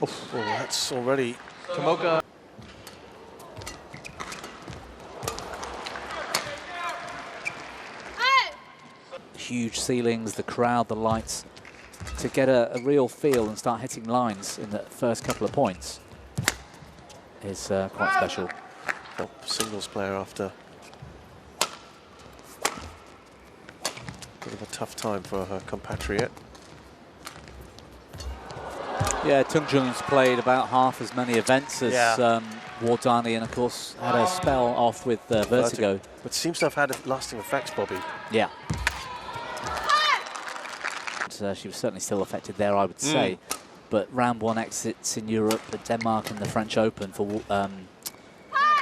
Oh, that's already... Tomoka. Huge ceilings, the crowd, the lights. To get a real feel and start hitting lines in the first couple of points is quite special. Top singles player after a bit of a tough time for her compatriot. Yeah, Tungjung's played about half as many events as Wardani, and of course had a spell off with vertigo. But seems to have had lasting effects, Bobby. Yeah. She was certainly still affected there, I would say. But round one exits in Europe at Denmark and the French Open for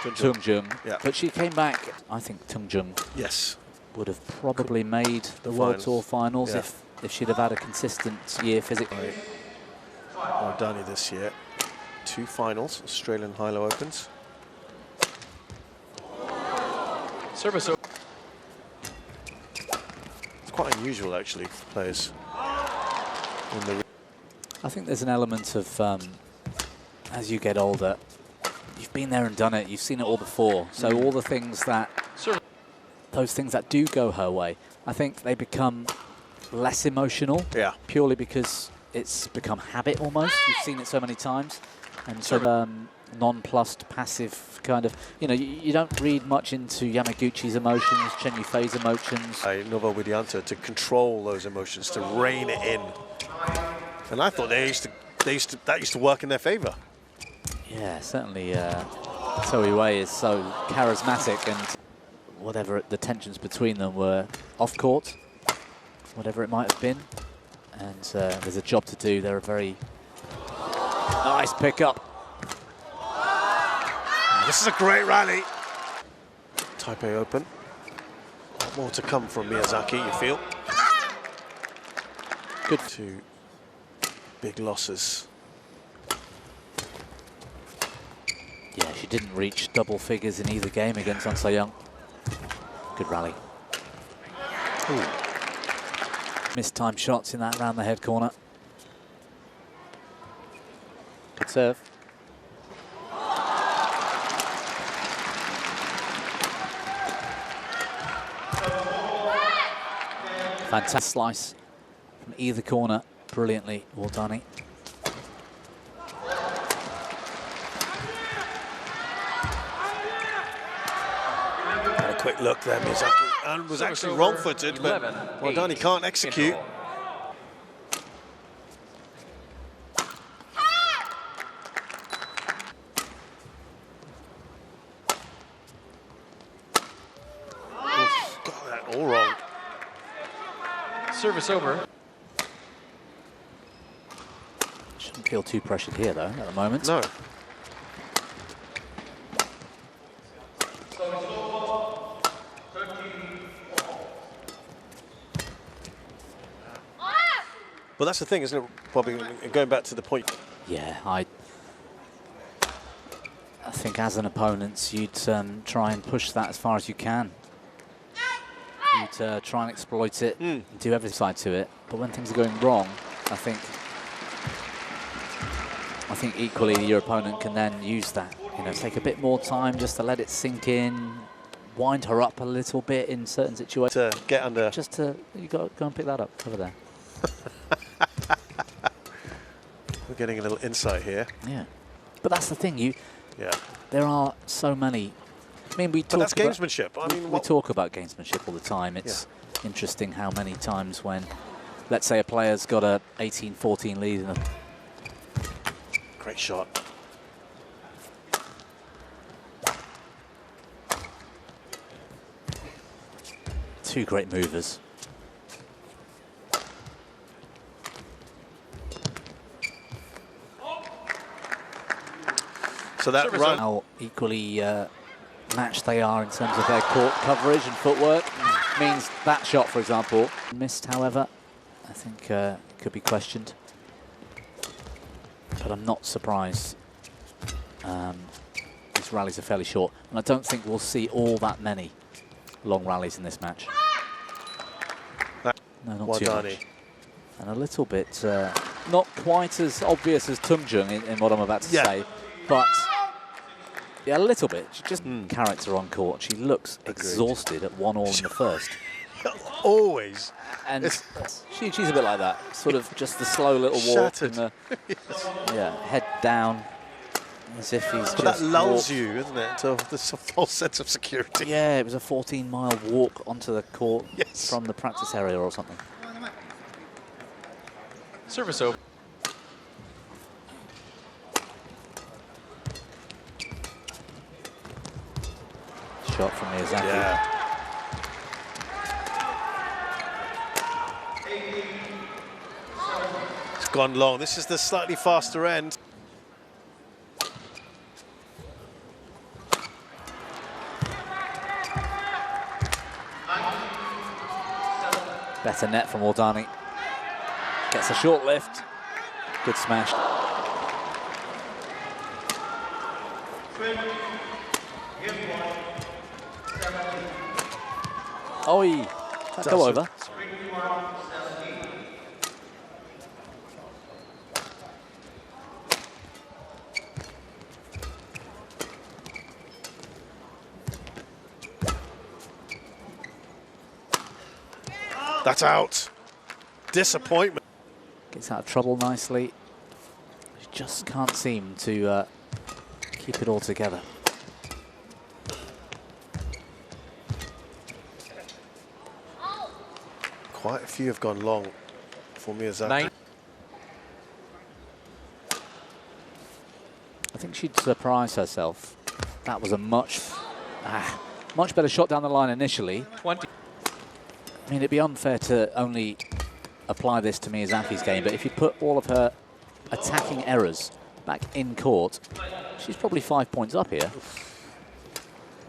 Tungjung. Yeah. But she came back. I think Tungjung would have probably made the World Tour finals if she'd have had a consistent year physically. Wardani this year. 2 finals, Australian High-Low Opens. Service. It's quite unusual, actually, for players. I think there's an element of, as you get older, you've been there and done it, you've seen it all before. So all the things that, those things that do go her way, I think they become less emotional. Yeah. Purely because it's become habit almost. You've seen it so many times. And so nonplussed, passive kind of, you know, you don't read much into Yamaguchi's emotions, Chen Yufei's emotions. Novo Widianta to control those emotions, to rein it in. And I thought that used to work in their favour. Yeah, certainly. So Wei is so charismatic, and whatever the tensions between them were off court, whatever it might have been. And there's a job to do. They're a very nice pickup. This is a great rally. Taipei Open. More to come from Miyazaki, you feel? Good. 2 big losses. Yeah, she didn't reach double figures in either game against An Se-young. Good rally. Ooh. Missed time shots in that round the head corner. Good serve. Fantastic slice from either corner, brilliantly, Wardani. Had a quick look there, Miyazaki, and was actually wrong-footed, but Wardani can't execute. Got that all wrong. Service over. Shouldn't feel too pressured here, though, at the moment. No. Well, that's the thing, isn't it, Bobby? Going back to the point. Yeah, I think as an opponent, you'd try and push that as far as you can. You'd try and exploit it, and do every side to it. But when things are going wrong, I think equally your opponent can then use that. You know, take a bit more time just to let it sink in, wind her up a little bit in certain situations. To get under. Just to, you got to go and pick that up over there. We're getting a little insight here. Yeah, but that's the thing. There are so many. I mean, but that's gamesmanship. I mean, we talk about gamesmanship all the time. It's interesting how many times when, let's say, a player's got a 18-14 lead in a great shot. Two great movers. So that run. How equally matched they are in terms of their court coverage and footwork means that shot, for example, missed. However, I think could be questioned. But I'm not surprised. These rallies are fairly short, and I don't think we'll see all that many long rallies in this match. No, not too much. And a little bit not quite as obvious as Tungjung in what I'm about to say, but yeah, a little bit. She just character on court. She looks exhausted at 1-all in the first. Always. And she's a bit like that, sort of just the slow little walk. And the, yeah, head down, as if he's just that lulls walked. you, isn't it, to this false sense of security. Yeah, it was a 14-mile walk onto the court Yes. from the practice area or something. Service over. Shot from Miyazaki. Yeah. It's gone long. This is the slightly faster end. Better net from Wardani. Gets a short lift. Good smash. Oi! That go over? That's out. Disappointment. Gets out of trouble nicely. She just can't seem to keep it all together. Quite a few have gone long for Miyazaki. 9. I think she'd surprise herself. That was a much better shot down the line initially. 20. I mean, it'd be unfair to only apply this to Miyazaki's game, but if you put all of her attacking errors back in court, she's probably 5 points up here.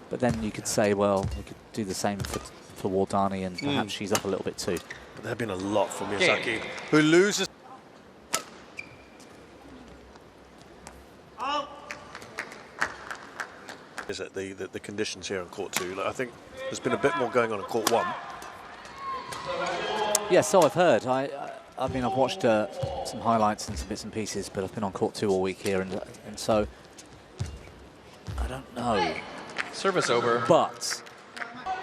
But then you could say, well, we could do the same for Wardani, and perhaps she's up a little bit too. But there have been a lot for Miyazaki, who loses. Is it the conditions here on court 2? Like, I think there's been a bit more going on in court 1. Yeah, so I've heard. I mean, I've watched some highlights and some bits and pieces, but I've been on court 2 all week here, and so I don't know. Service over. But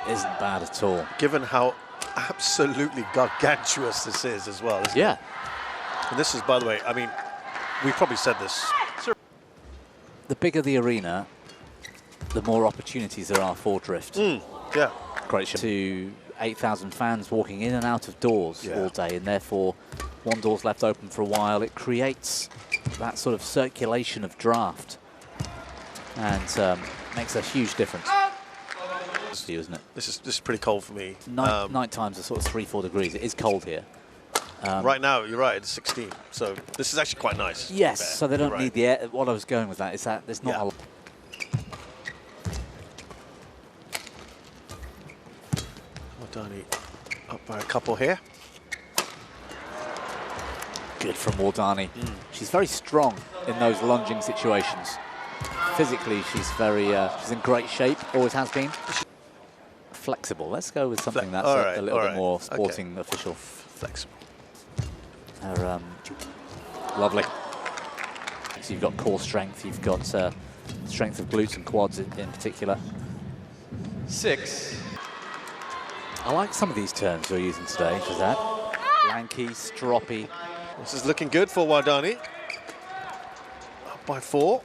isn't bad at all. Given how absolutely gargantuous this is as well, isn't it? And this is, by the way, I mean, we probably said this. The bigger the arena, the more opportunities there are for drift. Yeah. Great show. To 8,000 fans walking in and out of doors all day, and therefore one door's left open for a while. It creates that sort of circulation of draft and makes a huge difference. Isn't it? This is pretty cold for me. Night times are sort of 3-4 degrees. It is cold here. Right now, you're right, it's 16. So this is actually quite nice. Yes, so they don't need the air. What I was going with that is that there's not a lot. Wardani up by a couple here. Good from Wardani. She's very strong in those lunging situations. Physically, she's she's in great shape, always has been. Flexible. Let's go with something that's a little bit more sporting official. Flexible. Lovely. So you've got core strength, you've got strength of glutes and quads in particular. 6. I like some of these terms you're using today, Shazad. Lanky, stroppy. This is looking good for Wardani. Up by 4.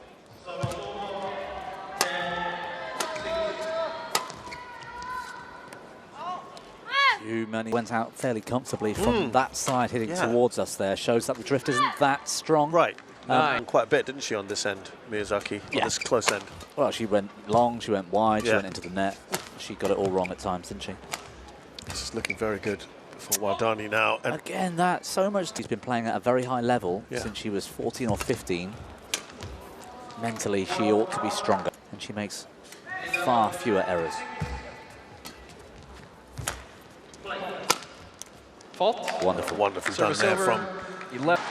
Too many. Went out fairly comfortably from that side, hitting towards us there. Shows that the drift isn't that strong. Right. Quite a bit, didn't she, on this end, Miyazaki? On this close end. Well, she went long, she went wide, she went into the net. She got it all wrong at times, didn't she? This is looking very good for Wardani now. And again, that so much. She's been playing at a very high level since she was 14 or 15. Mentally, she ought to be stronger, and she makes far fewer errors. Fault. Wonderful, wonderful done there from 11.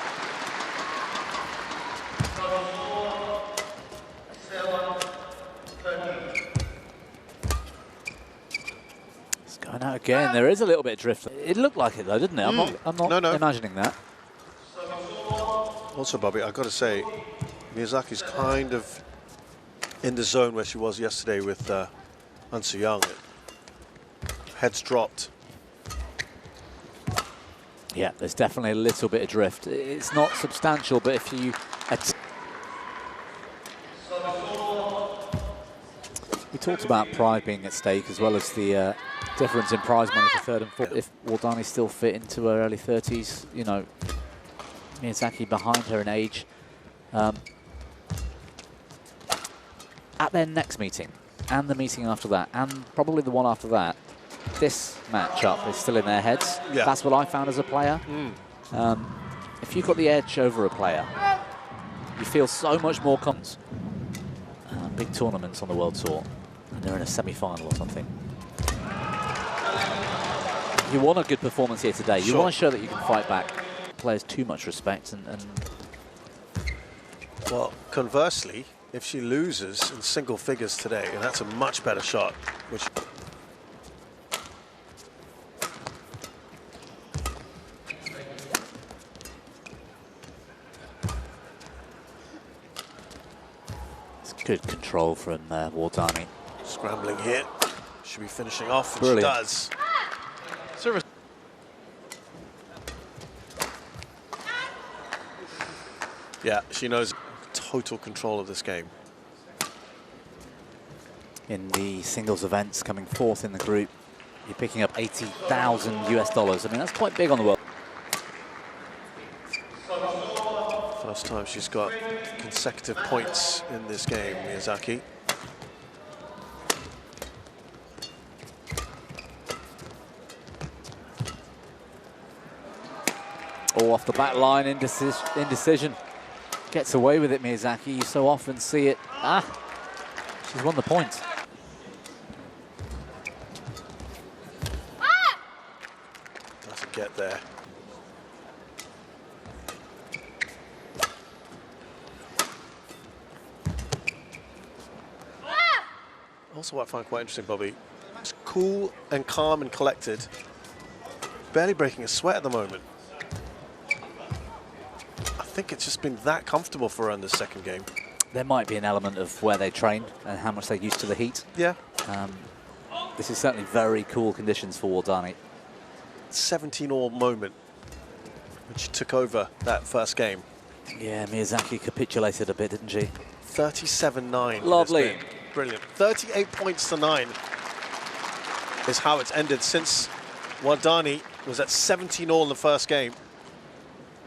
It's going out again. There is a little bit of drift. It looked like it though, didn't it? I'm not No. imagining that. Also, Bobby, I've got to say, Miyazaki's kind of in the zone where she was yesterday with Unsu Young. Heads dropped. Yeah, there's definitely a little bit of drift. It's not substantial, but if you... We talked about pride being at stake, as well as the difference in prize money for third and fourth. If Wardani still fit into her early 30s, you know, Miyazaki behind her in age. At their next meeting, and the meeting after that, and probably the one after that, this matchup is still in their heads. Yeah. That's what I found as a player. If you've got the edge over a player, you feel so much more confident. Big tournaments on the World Tour, and they're in a semi-final or something. You want a good performance here today. You want to show that you can fight back. Players too much respect, and well, conversely, if she loses in single figures today, and that's a much better shot, which good control from Wardani. Scrambling here. Should be finishing off, and Brilliant. she does. Service. Yeah, she knows total control of this game. In the singles events, coming fourth in the group, you're picking up $80,000 US. I mean, that's quite big on the world. First time she's got consecutive points in this game, Miyazaki. Oh, off the back line, indecision. Gets away with it, Miyazaki. You so often see it. She's won the point. Doesn't get there. Also, what I find quite interesting, Bobby, it's cool and calm and collected. Barely breaking a sweat at the moment. I think it's just been that comfortable for her in the second game. There might be an element of where they train and how much they're used to the heat. Yeah. This is certainly very cool conditions for Wardani. 17-all moment when she took over that first game. Yeah, Miyazaki capitulated a bit, didn't she? 37-9. Lovely. Brilliant. 38 points to 9 is how it's ended since Wardani was at 17-all in the first game.